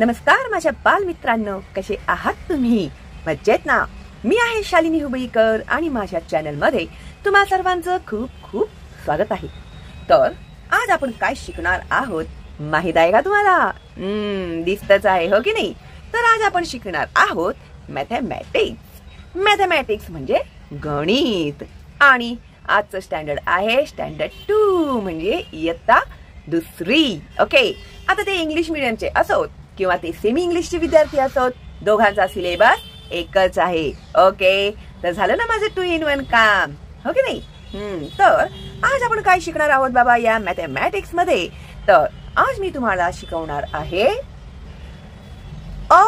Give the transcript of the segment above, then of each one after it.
नमस्कार माझ्या बालमित्रांनो, कसे आहात तुम्ही? मजेत ना? मी आहे शालिनी हुबळीकर आणि माझ्या चॅनल मध्ये तुम्हा सर्वांचं खूप खूप स्वागत आहे. तर आज आपण काय शिकणार आहोत माहित आहे का तुम्हाला? दिसतच आहे हो की नाही? तर आज आपण शिकणार आहोत मॅथमॅटिक्स. मॅथमॅटिक्स म्हणजे गणित आणि आजचं स्टँडर्ड आहे स्टँडर्ड 2 म्हणजे इयत्ता दुसरी. ओके, आता ते इंग्लिश मीडियमचे असोत किंवा ते सेमी इंग्लिशचे विद्यार्थी असोत, दोघांचा सिलेबस एकच आहे. ओके, तर झालं ना माझं 2 in 1 काम, हो की नाही? तर आज आपण काय शिकणार आहोत बाबा या मॅथमॅटिक्स मध्ये? तर आज मी तुम्हाला शिकवणार आहे अ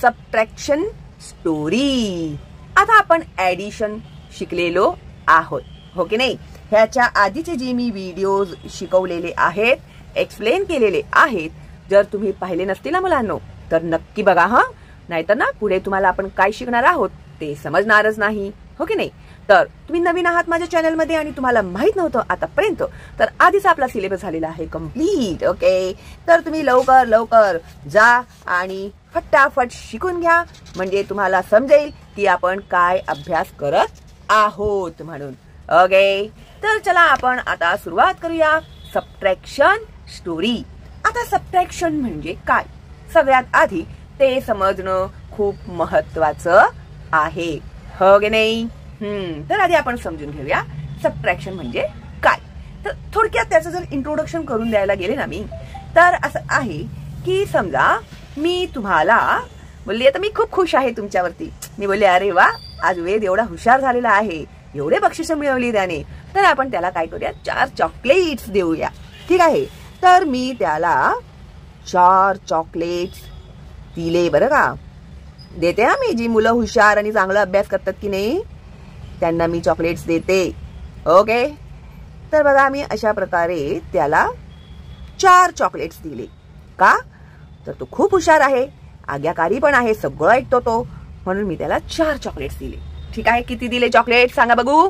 सबट्रॅक्शन स्टोरी. आता आपण ऍडिशन शिकलेलो आहोत, हो की नाही? ह्याच्या आधीचे जे मी व्हिडिओज शिकवलेले आहेत, एक्सप्लेन केलेले आहेत, जर तुम्ही पाहिले नसतील ना मुलांनो तर नक्की बघा हा, नाहीतर ना पुढे तुम्हाला आपण काय शिकणार आहोत ते समजणारच नाही, हो की नाही? तर तुम्ही नवीन आहात माझ्या चॅनल मध्ये आणि तुम्हाला माहित नव्हतं आतापर्यंत, तर आधीच आपला सिलेबस झालेला आहे कम्प्लीट. ओके, तर तुम्ही लवकर लवकर जा आणि फटाफट शिकून घ्या, म्हणजे तुम्हाला समजेल की आपण काय अभ्यास करत आहोत म्हणून. ओके, तर चला आपण आता सुरुवात करूया सबट्रॅक्शन स्टोरी. आता सबट्रॅक्शन म्हणजे काय, सगळ्यात आधी ते समजणं खूप महत्वाचं आहे, हो की नाही? तर आधी आपण समजून घेऊया सबट्रॅक्शन म्हणजे काय. तर थोडक्यात त्याचं जर इंट्रोडक्शन करून द्यायला गेले ना मी, तर असं आहे की समजा मी तुम्हाला बोलली आता मी खूप खुश आहे तुमच्यावरती. मी बोलले अरे वा, आज वेद एवढा हुशार झालेला आहे, एवढे बक्षिसं मिळवली त्याने, तर आपण त्याला काय करूया, 4 चॉकलेट्स देऊया. ठीक आहे, तर मी त्याला 4 चॉकलेट्स दिले बरं का. देते हा मी, जी मुलं हुशार आणि चांगला अभ्यास करतात की नाही त्यांना मी चॉकलेट्स देते. ओके, तर बघा मी अशा प्रकारे त्याला 4 चॉकलेट्स दिले. का? तर तो खूप हुशार आहे, आज्ञाकारी पण आहे, सगळं ऐकतो तो, म्हणून मी त्याला 4 चॉकलेट्स दिले. ठीक आहे, किती दिले चॉकलेट सांगा बघू?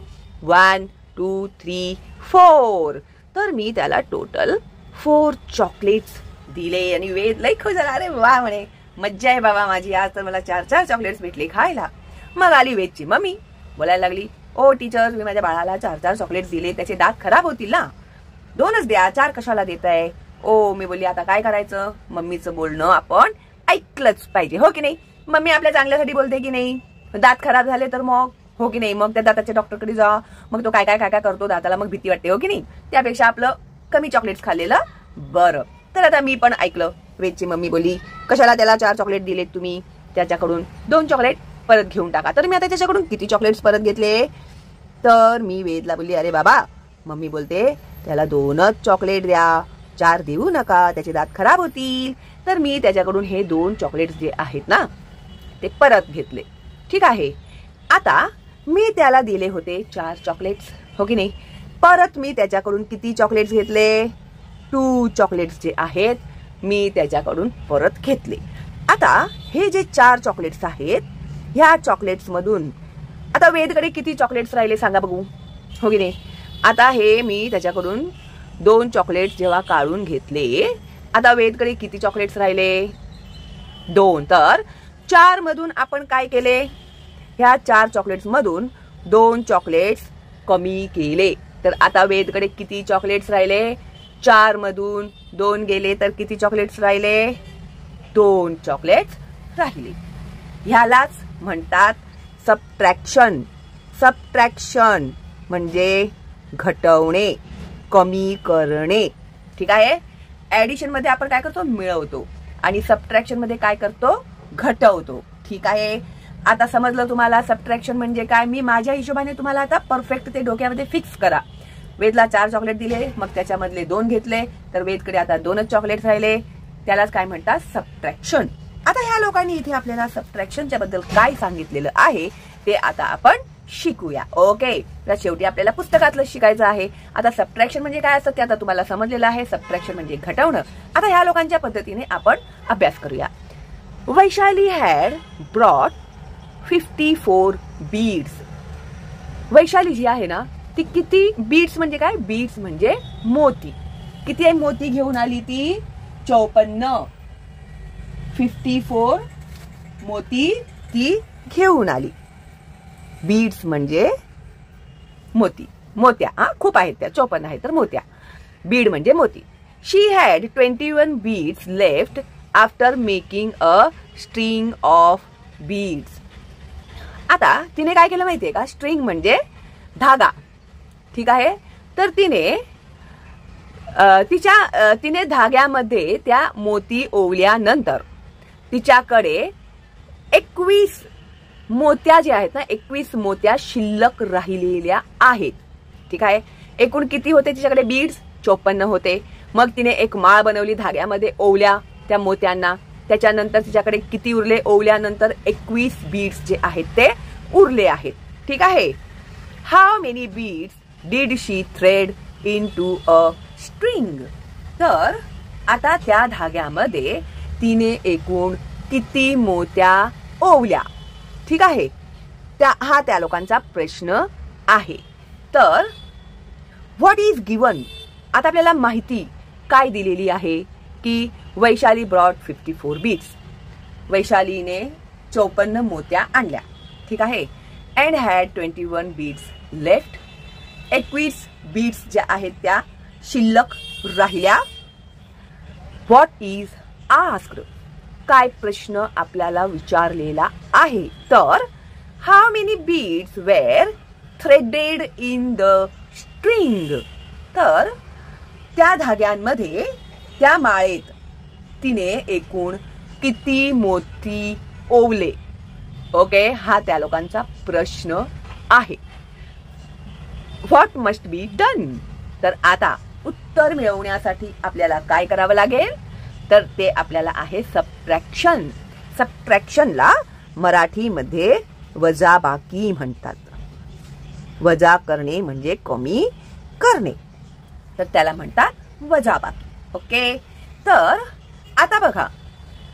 1 2 3 4. तर मी त्याला टोटल 4 चॉकलेट्स दिले आणि वेद लई खुश झाला. अरे वा म्हणे, मज्जा आहे बाबा माझी, आज तर मला 4 चॉकलेट्स भेटले खायला. मग आली वेदची मम्मी, बोलायला लागली, ओ टीचर मी माझ्या बाळाला 4 चॉकलेट्स दिले, त्याचे दात खराब होतील ना, 2च द्या, 4 कशाला देताय? ओ, मी बोलली आता काय करायचं, मम्मीचं बोलणं आपण ऐकलंच पाहिजे, हो की नाही? मम्मी आपल्या चांगल्यासाठी बोलते की नाही? दात खराब झाले तर मग, हो की नाही, मग त्या दाताच्या डॉक्टरकडे जा, मग तो काय काय काय काय करतो दाताला, मग भीती वाटते, हो की नाही? त्यापेक्षा आपलं कमी चॉकलेट्स खाल्लेलं बरं. तर आता मी पण ऐकलं. वेदची मम्मी बोली, कशाला त्याला 4 चॉकलेट दिलेत तुम्ही, त्याच्याकडून 2 चॉकलेट परत घेऊन टाका. तर मी आता त्याच्याकडून किती चॉकलेट्स परत घेतले? तर मी वेदला बोलली अरे बाबा, मम्मी बोलते त्याला 2च चॉकलेट द्या, 4 देऊ नका, त्याचे दात खराब होतील. तर मी त्याच्याकडून हे 2 चॉकलेट्स जे आहेत ना ते परत घेतले. ठीक आहे, आता मी त्याला दिले होते 4 चॉकलेट्स, हो की नाही? परत मी त्याच्याकडून किती चॉकलेट्स घेतले? 2 चॉकलेट्स जे आहेत मी त्याच्याकडून परत घेतले. आता हे जे 4 चॉकलेट्स आहेत, ह्या चॉकलेट्स मधून आता वेदकडे किती चॉकलेट्स राहिले सांगा बघू, हो की नाही? आता हे मी त्याच्याकडून 2 चॉकलेट्स जेव्हा काढून घेतले, आता वेदकडे किती चॉकलेट्स राहिले? 2. तर 4 मधून आपण काय केले? ह्या 4 चॉकलेट्स मधून 2 चॉकलेट्स कमी केले. तर आता वेदकडे किती चॉकलेट्स राहिले? 4 मधून 2 गेले तर किती चॉकलेट्स राहिले? 2 चॉकलेट्स राहिले. ह्यालाच म्हणतात सबट्रॅक्शन. सबट्रॅक्शन म्हणजे घटवणे, कमी करणे. ठीक आहे, ऍडिशन मध्ये आपण काय करतो? मिळवतो, आणि सबट्रॅक्शन मध्ये काय करतो? घटवतो. ठीक आहे, आता समजलं तुम्हाला सबट्रॅक्शन म्हणजे काय? मी माझ्या हिशोबाने तुम्हाला आता परफेक्ट ते डोक्यामध्ये फिक्स करा. वेदला 4 चॉकलेट दिले, मग त्याच्यामधले 2 घेतले, तर वेदकडे आता 2च चॉकलेट राहिले, त्यालाच काय म्हणतात? सबट्रॅक्शन. आता ह्या लोकांनी इथे आपल्याला सबट्रॅक्शनच्या बद्दल काय सांगितलेलं आहे ते आता आपण शिकूया. ओके, तर शेवटी आपल्याला पुस्तकातलं शिकायचं आहे. आता सबट्रॅक्शन म्हणजे काय असतं ते आता तुम्हाला समजलेलं आहे. सबट्रॅक्शन म्हणजे घटवणं. आता ह्या लोकांच्या पद्धतीने आपण अभ्यास करूया. Vaishali had brought 54 beads. Vaishali जी आहे ना ती किती बीड्स म्हणजे काय? बीड्स म्हणजे मोती. किती मोती घेऊन आली ती? 54. 54 मोती ती घेऊन आली. बीड्स म्हणजे मोती, मोत्या. खूप आहेत त्या, 54 आहेत तर मोत्या. बीड म्हणजे मोती. She had 21 beads left after making a string of beads. आता तिने काय केलं माहितीये का? स्ट्रिंग म्हणजे धागा. ठीक आहे. तर तिने धाग्यामध्ये त्या मोती ओवल्यानंतर तिच्याकडे 21 मोत्या जे आहेत ना, 21 मोत्या शिल्लक राहिलेल्या आहेत. ठीक आहे. एकूण किती होते तिच्याकडे बीड्स? 54 होते. मग तिने एक माळ बनवली, धाग्यामध्ये ओवल्या त्या मोत्यांना. त्याच्यानंतर तिच्याकडे किती उरले? ओवल्यानंतर 21 बीड्स जे आहेत ते उरले आहेत. ठीक आहे. How many beads did she thread into a string. तर आता त्या धाग्यामध्ये तिने एकूण किती मोत्या ओवल्या? ठीक आहे. हा त्या लोकांचा प्रश्न आहे. तर व्हॉट इज गिवन. आता आपल्याला माहिती काय दिलेली आहे की वैशाली ब्रॉट 54 बीड्स. वैशालीने 54 मोत्या आणल्या. ठीक आहे. And had 21 beads left. 21 beads ज्या आहेत त्या शिल्लक राहिल्या. What is asked. काय प्रश्न आपल्याला विचारलेला आहे? तर how many beads were threaded in the string. तर त्या धाग्यांमध्ये, त्या माळेत तिने एकूण किती मोती ओवले? ओके. हा त्या लोकांचा प्रश्न आहे. What must be done. तर आता उत्तर मिळवण्यासाठी आपल्याला काय करावं लागेल? तर ते आपल्याला आहे सबट्रॅक्शन. सबट्रॅक्शनला मराठीमध्ये वजाबाकी म्हणतात. वजा करणे म्हणजे कमी करणे, तर त्याला म्हणतात वजाबाकी. ओके. तर आता बघा,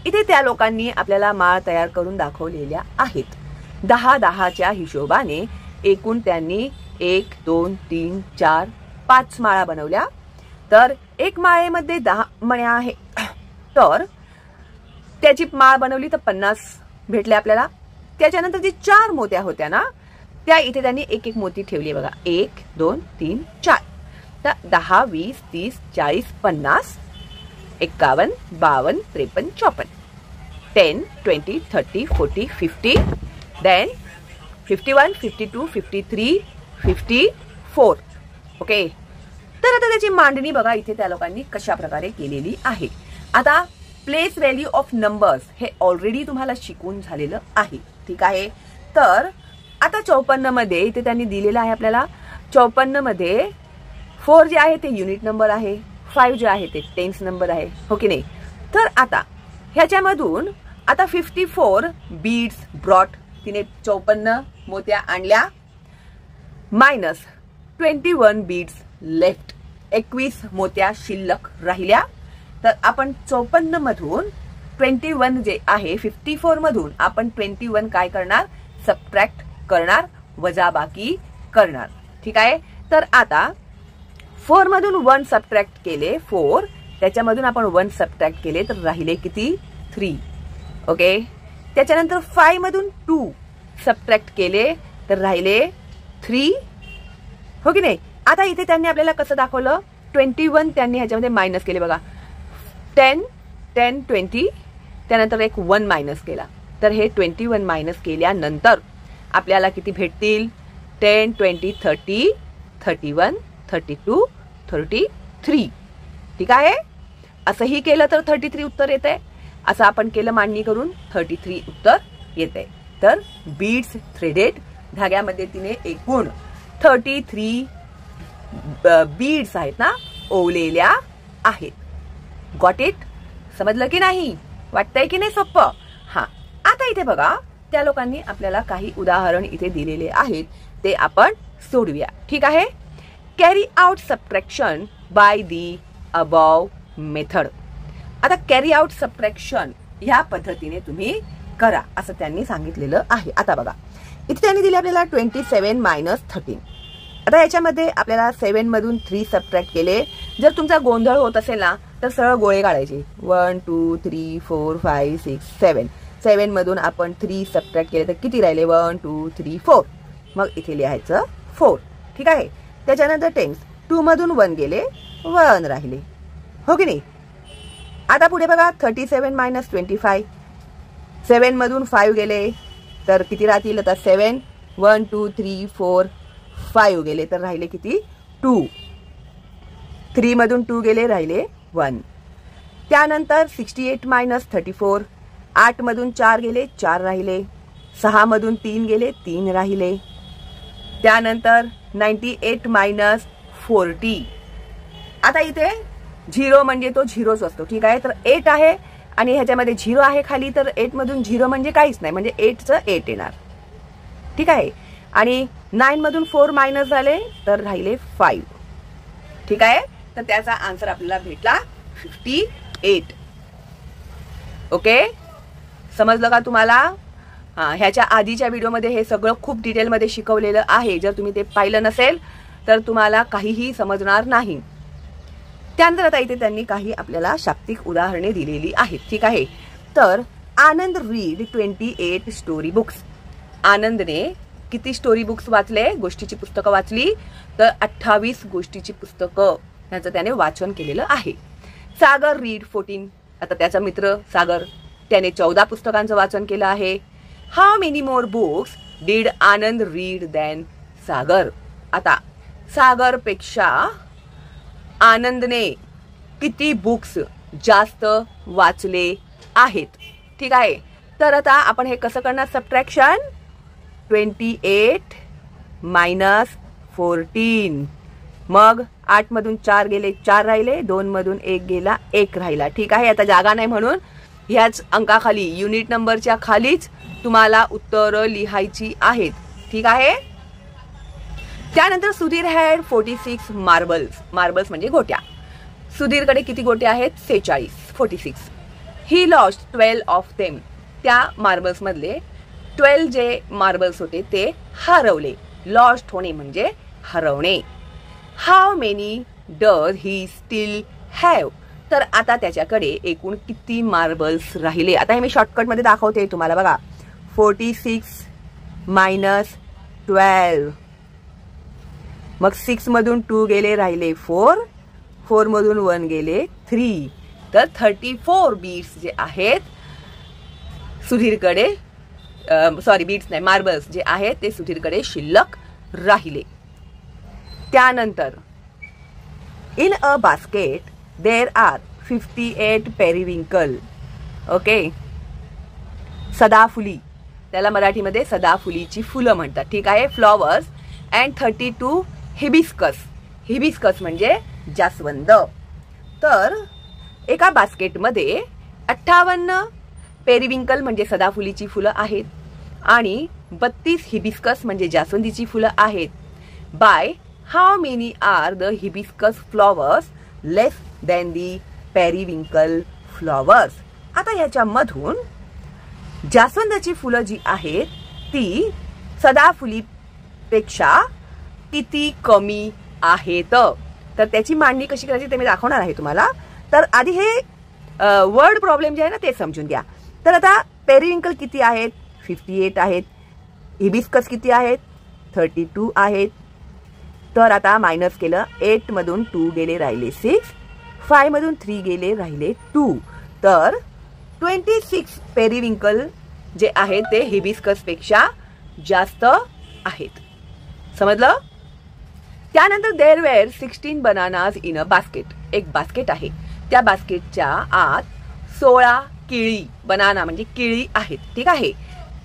इथे त्या लोकांनी आपल्याला माळ तयार करून दाखवलेल्या आहेत. 10-10च्या हिशोबाने एकूण त्यांनी 1, 2, 3, 4, 5 माळा बनवल्या. तर एक माळेमध्ये 10 मण्या आहे. तर त्याची माळ बनवली तर 50 भेटले आपल्याला. त्याच्यानंतर जी 4 मोत्या होत्या ना, त्या इथे त्यांनी एक एक मोती ठेवली बघा. 1, 2, 3, 4. तर 10, 20, 30, 40, 50, 51, 52, 53, 54. 10, 20, 30, 40, 50. देन 51, 52, 53, 54. ओके. तर आता त्याची मांडणी बघा इथे त्या लोकांनी कशा प्रकारे केलेली आहे. आता प्लेस व्हॅल्यू ऑफ नंबर्स हे ऑलरेडी तुम्हाला शिकून झालेलं आहे. ठीक आहे. तर आता 54 मध्ये इथे त्यांनी दिलेलं आहे आपल्याला. 54 मध्ये 4 जे आहे ते युनिट नंबर आहे, 5 जे आहे ते टेन्स नंबर आहे. हो की नाही. तर आता ह्याच्यामधून आता 54 बीड्स ब्रॉट, तिने 54 मोत्या आणल्या, मायनस 21 बीड्स लेफ्ट, 21 मोत्या शिल्लक राहिल्या. तर आपण 54 मधून 21 जे आहे 54 मधून आपण 21 काय करणार? सबट्रॅक्ट करणार, वजाबाकी करणार. ठीक आहे. तर आता 4 मधून 1 सबट्रॅक्ट केले 4, त्याच्यामधून आपण 1 सबट्रॅक्ट केले तर राहिले किती? 3. ओके. त्याच्यानंतर 5 मधून 2 सबट्रॅक्ट केले तर राहिले 3. हो की नाही. आता इथे त्यांनी आपल्याला कसं दाखवलं? 21 त्यांनी ह्याच्यामध्ये मायनस केले बघा. 10, 10, 20, त्यानंतर एक 1 मायनस केला. तर हे 21 मायनस केल्यानंतर आपल्याला किती भेटतील? 10, 20, 30, 31, 32, 33. ठीक आहे. असंही केलं तर 33 उत्तर येते. असं आपण केलं मांडणी करून 33 उत्तर येते. तर बीड्स थ्रेडेड, धाग्यामध्ये तिने एकूण 33 बीड्स आहेत ना ओवलेल्या आहेत. Got it? समजलं की नाही? वाटतंय की नाही सोपं? हा. आता इथे बघा त्या लोकांनी आपल्याला काही उदाहरण इथे दिलेले आहेत, ते आपण सोडूया. ठीक आहे. Carry out subtraction by the above method. आता कॅरी आउट सबट्रॅक्शन ह्या पद्धतीने तुम्ही करा असं त्यांनी सांगितलेलं आहे. आता बघा इथे त्यांनी दिले आपल्याला 27 मायनस 13. आता याच्यामध्ये आपल्याला 7 मधून 3 सबट्रॅक्ट केले. जर तुमचा गोंधळ होत असेल ना तर सरळ गोळे काढायचे. 1 2 3 4 5 6 7. 7 मधून आपण 3 सबट्रॅक्ट केले तर किती राहिले? 1 2 3 4. मग इथे लिहायचं 4. ठीक आहे. त्याच्यानंतर टेन्स 2 मधून 1 गेले, 1 राहिले, हो की नाही? आता पुढे बघा 37 मायनस 25. 7 मधून 5 गेले तर किती राहतील? आता 7 1 2 3 4 5 गेले तर राहिले किती? 2. 3 मधून 2 गेले, राहिले 1. त्यानंतर 68 मायनस 34. 8 मधून 4 गेले, 4 राहिले. 6 मधून 3 गेले, 3 राहिले. त्यानंतर 98 मायनस 40. आता इथे 0 म्हणजे तो झिरोच असतो. ठीक आहे. तर 8 आहे आणि ह्याच्यामध्ये 0 आहे खाली, तर 8 मधून 0 म्हणजे काहीच नाही, म्हणजे 8चं 8 येणार. ठीक आहे. आणि 9 मधून 4 मायनस झाले तर राहिले 5. ठीक आहे. तर त्याचा आन्सर आपल्याला भेटला 58. ओके, समजलं का तुम्हाला? ह्याच्या आधीच्या व्हिडिओमध्ये हे सगळं खूप डिटेलमध्ये शिकवलेलं आहे. जर तुम्ही ते पाहिलं नसेल तर तुम्हाला काहीही समजणार नाही. त्यानंतर आता इथे त्यांनी काही आपल्याला शाब्दिक उदाहरणे दिलेली आहेत. ठीक आहे. तर आनंद रीड 28 स्टोरी बुक्स. आनंदने किती स्टोरी बुक्स वाचले? गोष्टीची पुस्तकं वाचली तर 28 गोष्टीची पुस्तकं ह्याचं त्याने वाचन केलेलं आहे. सागर रीड 14. आता त्याचा मित्र सागर, त्याने 14 पुस्तकांचं वाचन केलं आहे. How many more books did Anand read than Sagar. आता सागरपेक्षा आनंदने किती बुक्स जास्त वाचले आहेत? ठीक आहे. तर आता आपण हे कसं करणार? सबट्रॅक्शन. 28 मायनस 14. मग 8 मधून 4 गेले, 4 राहिले. 2 मधून 1 गेला, 1 राहिला. ठीक आहे. आता जागा नाही म्हणून ह्याच अंकाखाली युनिट नंबरच्या खालीच तुम्हाला उत्तरं लिहायची आहेत. ठीक आहे. त्यानंतर सुधीर हॅड 46 मार्बल्स. मार्बल्स म्हणजे गोट्या. सुधीरकडे किती गोट्या आहेत? 46. 46. ही लॉस्ट 12 ऑफ देम. त्या मार्बल्स मधले 12 जे मार्बल्स होते ते हरवले. लॉस्ट होणे म्हणजे हरवणे. How many does he still have. तर आता त्याच्याकडे एकूण किती मार्बल्स राहिले? आता हे मी शॉर्टकट मध्ये दाखवते तुम्हाला. बघा 46 मायनस 12. मग 6 मधून 2 गेले, राहिले 4. 4 मधून 1 गेले, 3. तर 34 बीट्स जे आहेत सुधीरकडे, सॉरी बीट्स नाही, मार्बल्स जे आहेत ते सुधीरकडे शिल्लक राहिले. त्यानंतर in a basket there are 58 periwinkle. Okay, सदाफुली, त्याला मराठीमध्ये सदाफुलीची फुलं म्हणतात. ठीक आहे. Flowers and 32 hibiscus. हिबिस्कस म्हणजे जास्वंद. तर एका बास्केटमध्ये 58 पेरिविंकल म्हणजे सदाफुलीची फुलं आहेत आणि 32 हिबिस्कस म्हणजे जास्वंदीची फुलं आहेत. By how many are the hibiscus flowers less than the periwinkle flowers. आता ह्याच्यामधून जास्वंदाची फुलं जी आहेत ती सदाफुलीपेक्षा किती कमी आहेत? तर त्याची मांडणी कशी करायची ते मी दाखवणार आहे तुम्हाला. तर आधी हे वर्ड प्रॉब्लेम जे आहे ना ते समजून घ्या. तर आता पेरिविंकल किती आहेत? 58 आहेत. हिबिस्कस किती आहेत? 32 आहेत. तर आता मायनस केलं. 8 मधून 2 गेले, राहिले 6. 5 मधून 3 गेले, राहिले 2. तर 26 पेरिविंकल जे आहेत ते हिबिस्कस पेक्षा जास्त आहेत. समजलं? त्यानंतर there were 16 bananas in a basket. एक बास्केट आहे, त्या बास्केटच्या आत 16 केळी, बनाना म्हणजे केळी आहेत. ठीक आहे.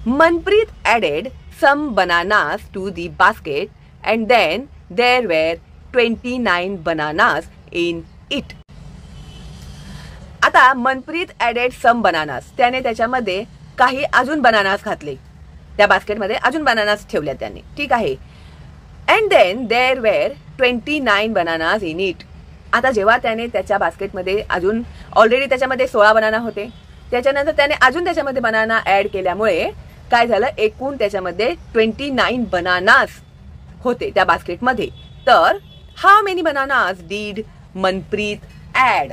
Manpreet added some bananas to the basket and then there were 29 bananas in it. आता मनप्रीत ॲडेड सम बनानाज, त्याने त्याच्यामध्ये काही अजून बनानास घातले. त्या बास्केटमध्ये अजून बनानास ठेवल्या त्याने. ठीक आहे. And then there were 29 bananas in it. आता जेव्हा त्याने त्याच्या बास्केटमध्ये अजून ऑलरेडी त्याच्यामध्ये 16 बनाना होते, त्याच्यानंतर त्याने अजून त्याच्यामध्ये बनाना ऍड केल्यामुळे काय झालं, एकूण त्याच्यामध्ये 29 बनानास होते त्या बास्केटमध्ये. तर how many bananas did Manpreet add.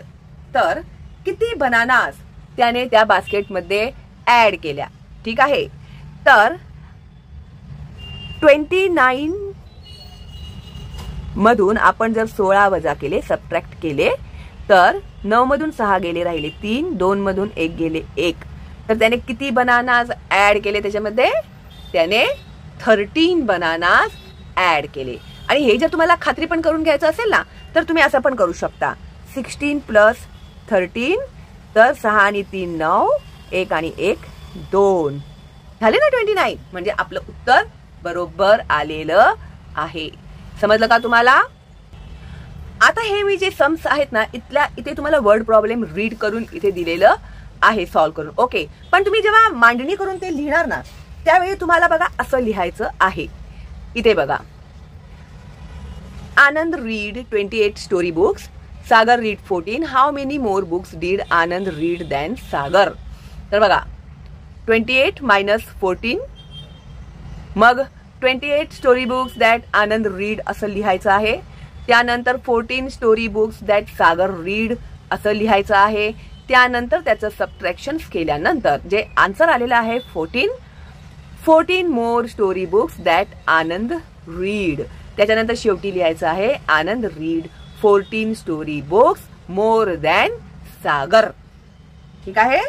तर किती बनानास त्याने त्या बास्केटमध्ये ऍड केल्या. ठीक आहे, तर 29 मधून आपण जर 16 वजा केले, सबट्रॅक्ट केले, तर 9 मधून 6 गेले, राहिले 3, 2 मधून 1 गेले 1. तर त्याने किती बनानास ऍड केले त्याच्यामध्ये? त्याने 13 बनानास ऍड केले. आणि हे जर तुम्हाला खात्री पण करून घ्यायचं असेल ना, तर तुम्ही असं पण करू शकता. 16 प्लस 13, तर 6 आणि 3 9, 1 आणि 1 2 झाले ना 29. म्हणजे आपलं उत्तर बरोबर आलेलं आहे. समजलं का तुम्हाला? आता हे मी जे सम्स आहेत ना, इथे तुम्हाला वर्ड प्रॉब्लेम रीड करून इथे दिलेलं आहे सॉल्व्ह करून. ओके, पण तुम्ही जेव्हा मांडणी करून ते लिहिणार ना, त्यावेळी तुम्हाला बघा असं लिहायचं आहे. इथे बघा, Anand read 28 story books, Sagar read 14. How many more books did Anand read than Sagar? तर बघा 28 मायनस 14, मग 28 story books that Anand read असं लिहायचं आहे. त्यानंतर 14 story books that Sagar read असं लिहायचं आहे. त्यानंतर त्याचं सबट्रॅक्शन केल्यानंतर जे आन्सर आलेलं आहे 14 more story books that Anand read. त्याच्यानंतर शेवटी लिहायचं आहे Anand read 14 story books more than Sagar. ठीक आहे.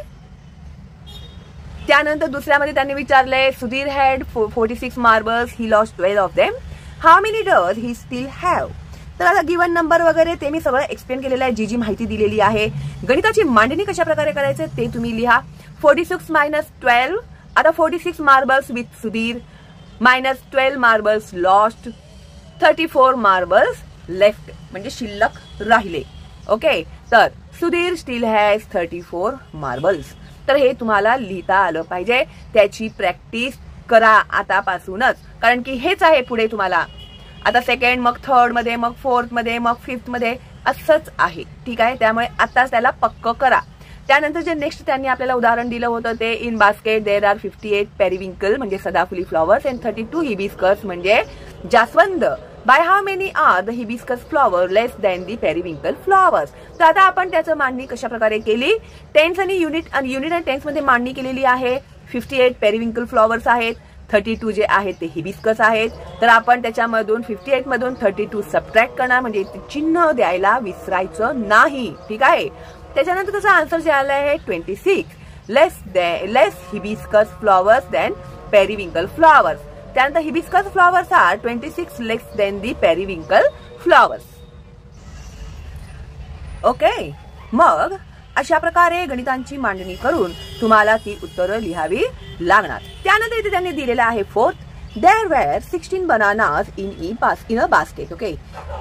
त्यानंतर दुसऱ्यामध्ये त्यांनी विचारलंय, Sudhir had 46 marbles, he lost 12 of them. How many does he still have? तर आता गिवन नंबर वगैरे ते मी सगळं एक्सप्लेन केलेलं आहे, जी माहिती दिलेली आहे. गणिताची मांडणी कशा प्रकारे करायचे ते तुम्ही लिहा. 46 मायनस 12, आता 46 marbles with Sudhir minus 12 marbles lost, 34 marbles left म्हणजे शिल्लक राहिले. ओके, तर सुधीर स्टील हॅज 34 मार्बल्स. तर हे तुम्हाला लिहिता आलं पाहिजे. त्याची प्रॅक्टिस करा आतापासूनच, कारण की हेच आहे पुढे तुम्हाला. आता सेकंड, मग थर्ड मध्ये, मग फोर्थ मध्ये, मग फिफ्थ मध्ये असंच आहे. ठीक आहे, त्यामुळे आताच त्याला पक्क करा. त्यानंतर जे नेक्स्ट त्यांनी आपल्याला उदाहरण दिलं होतं ते, in basket there are 58 periwinkle म्हणजे सदाफुली फ्लॉवर्स अँड 32 हिबिस्कस म्हणजे जास्वंद. By how many are the hibiscus flower less than the periwinkle flowers? तर आता आपण त्याचं मांडणी कशा प्रकारे केली, टेन्स आणि युनिट आणि टेन्स मध्ये मांडणी केलेली आहे. 58 पेरिविंकल फ्लॉवर्स आहेत, 32 जे आहेत ते हिबिस्कस आहेत. तर आपण त्याच्यामधून 58 मधून 32 सबट्रॅक्ट करणार, म्हणजे चिन्ह द्यायला विसरायचं नाही. ठीक आहे. त्याच्यानंतर त्याचा आन्सर जे आला आहे 26 less hibiscus flowers than periwinkle flowers. त्यानंतर hibiscus flowers are 26 less than the periwinkle flowers. Okay, मग अशा प्रकारे गणितांची मांडणी करून तुम्हाला ती उत्तरं लिहावी लागणार. त्यानंतर इथे त्यांनी दिलेलं आहे fourth, there were 16 bananas in a basket. Okay,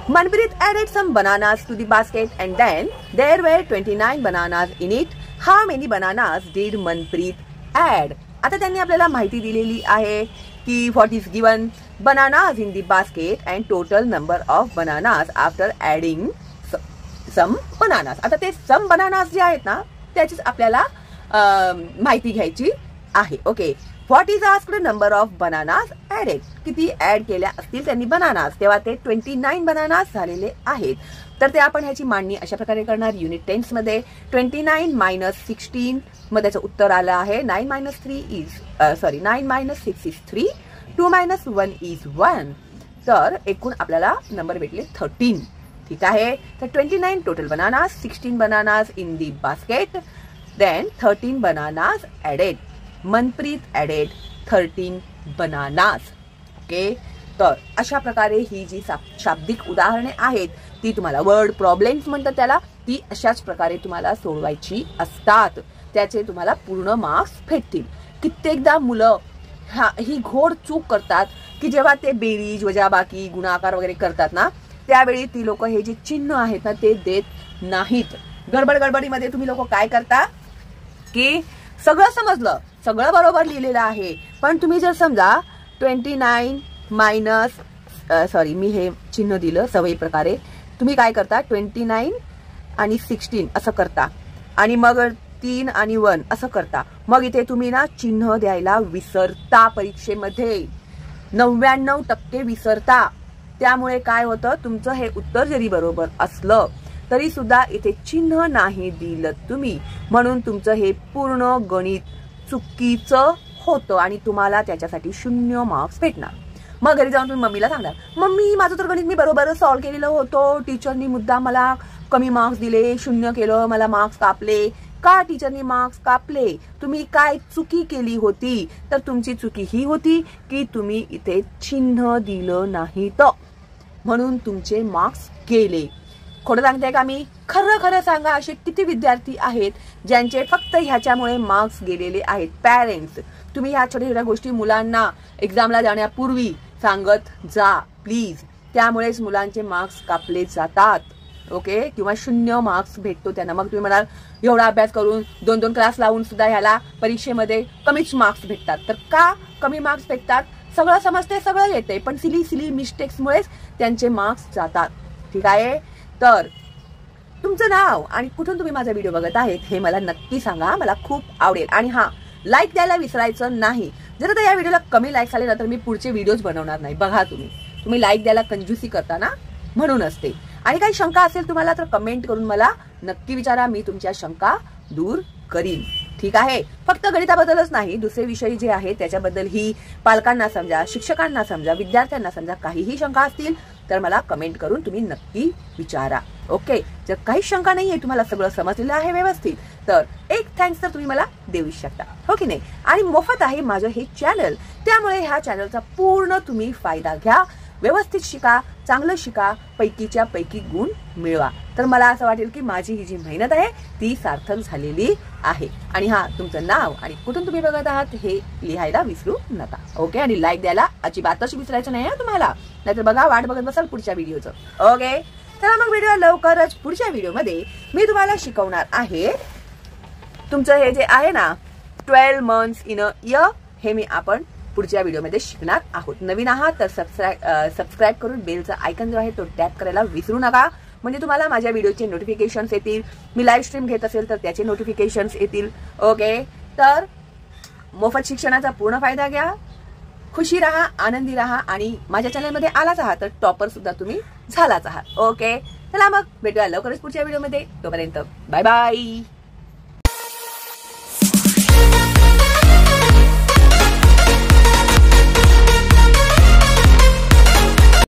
Manpreet added some bananas to the basket and then there were 29 bananas in it. How many bananas did Manpreet add? आता त्यांनी आपल्याला माहिती दिलेली आहे की what is given bananas in the basket and total number of bananas after adding some bananas. आता ते some bananas जे आहेत ना त्याचीच आपल्याला माहिती घ्यायची आहे. Okay, what is asked number of bananas added? किती ऍड केल्या असतील त्यांनी बनानास? तेव्हा ते 29 बनानास झालेले आहेत. तर ते आपण ह्याची मांडणी अशा प्रकारे करणार. युनिट टेन्स मध्ये 29 मायनस 16 मध्ये त्याचं उत्तर आलं आहे 9 मायनस 6 इज 3, 2 मायनस 1 इज 1. तर एकूण आपल्याला नंबर भेटले 13. ठीक आहे. तर 29 total bananas, 16 bananas in the basket, then 13 bananas added. Manpreet added 13 bananas. Okay, तर अशा प्रकारे ही जी शाब्दिक उदाहरणे आहेत ती तुम्हाला वर्ड प्रॉब्लेम्स म्हणतात त्याला, ती अशाच प्रकारे तुम्हाला सोडवायची असतात. त्याचे तुम्हाला पूर्ण मार्क्स भेटतील. कित्येकदा मुलं ही घोर चूक करतात की जेव्हा ते बेरीज वजाबाकी गुणाकार वगैरे करतात ना, त्यावेळी ती लोक हे जे चिन्ह आहेत ना ते देत नाहीत. गडबडीमध्ये तुम्ही लोक काय करता की सगळं समजलं, सगळं बरोबर लिहिलेलं आहे, पण तुम्ही जर समजा 29 मायनस मी हे चिन्ह दिलं सवयी प्रकारे, तुम्ही काय करता 29 आणि 16 असं करता आणि मग 3 आणि 1 असं करता. मग इथे तुम्ही ना चिन्ह द्यायला विसरता. परीक्षेमध्ये 99% विसरता. त्यामुळे काय होतं, तुमचं हे उत्तर जरी बरोबर असलं तरी सुद्धा इथे चिन्ह नाही दिलं तुम्ही, म्हणून तुमचं हे पूर्ण गणित चुकीचं होतं आणि तुम्हाला त्याच्यासाठी 0 मार्क्स भेटणार. मग घरी जाऊन तुम्ही मम्मीला सांगणार, मम्मी माझं तर गणित मी बरोबर सॉल्व्ह केलेलं होतं, टीचरनी मुद्दा मला कमी मार्क्स दिले, 0 केलं, मला मार्क्स कापले. का टीचरनी मार्क्स कापले? तुम्ही काय चुकी केली होती? तर तुमची चुकी ही होती की तुम्ही इथे चिन्ह दिलं नाही, तर म्हणून तुमचे मार्क्स गेले. खोटं सांगताय का मी? खरं खरं सांगा, असे किती विद्यार्थी आहेत ज्यांचे फक्त ह्याच्यामुळे मार्क्स गेलेले आहेत. पॅरेंट्स, तुम्ही ह्या छोट्या छोट्या गोष्टी मुलांना एक्झामला जाण्यापूर्वी सांगत जा प्लीज. त्यामुळेच मुलांचे मार्क्स कापले जातात. ओके, किंवा 0 मार्क्स भेटतो त्यांना. मग तुम्ही म्हणाल एवढा अभ्यास करून 2-2 क्लास लावून सुद्धा ह्याला परीक्षेमध्ये कमीच मार्क्स भेटतात. तर का कमी मार्क्स भेटतात? सगळं समजते, सगळं येते, पण सिली मिस्टेक्समुळेच त्यांचे मार्क्स जातात. ठीक आहे, तर तुमचं नाव आणि कुठून तुम्ही माझा व्हिडिओ बघत आहेत हे मला नक्की सांगा, मला खूप आवडेल. आणि हा, लाईक द्यायला विसरायचं नाही. जर आता या व्हिडिओला कमी लाईक्स आले ना तर मी पुढचे व्हिडिओज बनवणार नाही. बघा, तुम्ही लाईक द्यायला कंजूसी करता ना, म्हणून असते. आणि काही शंका असेल तुम्हाला तर कमेंट करून मला नक्की विचारा, मी तुमच्या शंका दूर करीन. ठीक आहे, फक्त गणिताबद्दलच नाही, दुसरे विषय जे आहेत त्याच्याबद्दलही पालकांना समजा, शिक्षकांना समजा, विद्यार्थ्यांना समजा, काहीही शंका असतील तर मला कमेंट करून तुम्ही नक्की विचारा. ओके, जर काही शंका नाहीये, तुम्हाला सगळं समजलेलं आहे व्यवस्थित, तर एक थँक्स तर तुम्ही मला देऊ शकता, हो की नाही? आणि मोफत आहे माझं हे चॅनल, त्यामुळे ह्या चॅनलचा पूर्ण तुम्ही फायदा घ्या. व्यवस्थित शिका, चांगलं शिका, पैकीच्या पैकी गुण मिळवा. तर मला असं वाटेल की माझी ही जी मेहनत आहे ती सार्थक झालेली आहे. आणि हा, तुमचं नाव आणि कुठून तुम्ही बघत आहात हे लिहायला विसरू नका. ओके, आणि लाईक द्यायला अजिबातच विसरायचं नाही तुम्हाला, नाहीतर बघा वाट बघत बसाल पुढच्या व्हिडिओचं. ओके, चला मग भेटूया लवकरच पुढच्या व्हिडिओमध्ये. मी तुम्हाला शिकवणार आहे तुमचं हे जे आहे ना 12 months in a year, हे आपण पुढच्या व्हिडिओमध्ये शिकणार आहोत. नवीन आहात तर सबस्क्राईब करून बेलचा आयकॉन जो आहे तो टॅप करायला विसरू नका, म्हणजे तुम्हाला माझ्या व्हिडिओचे नोटिफिकेशन्स येतील. मी लाईव्ह स्ट्रीम घेत असेल तर त्याचे नोटिफिकेशन्स येतील. ओके, तर मोफत शिक्षणाचा पूर्ण फायदा घ्या, खुशी राहा, आनंदी राहा, आणि माझ्या चॅनलमध्ये आलाच आहात तर टॉपर सुद्धा तुम्ही झालाच आहात. ओके, चला मग भेटूया लवकरच पुढच्या व्हिडिओमध्ये. तोपर्यंत बाय बाय.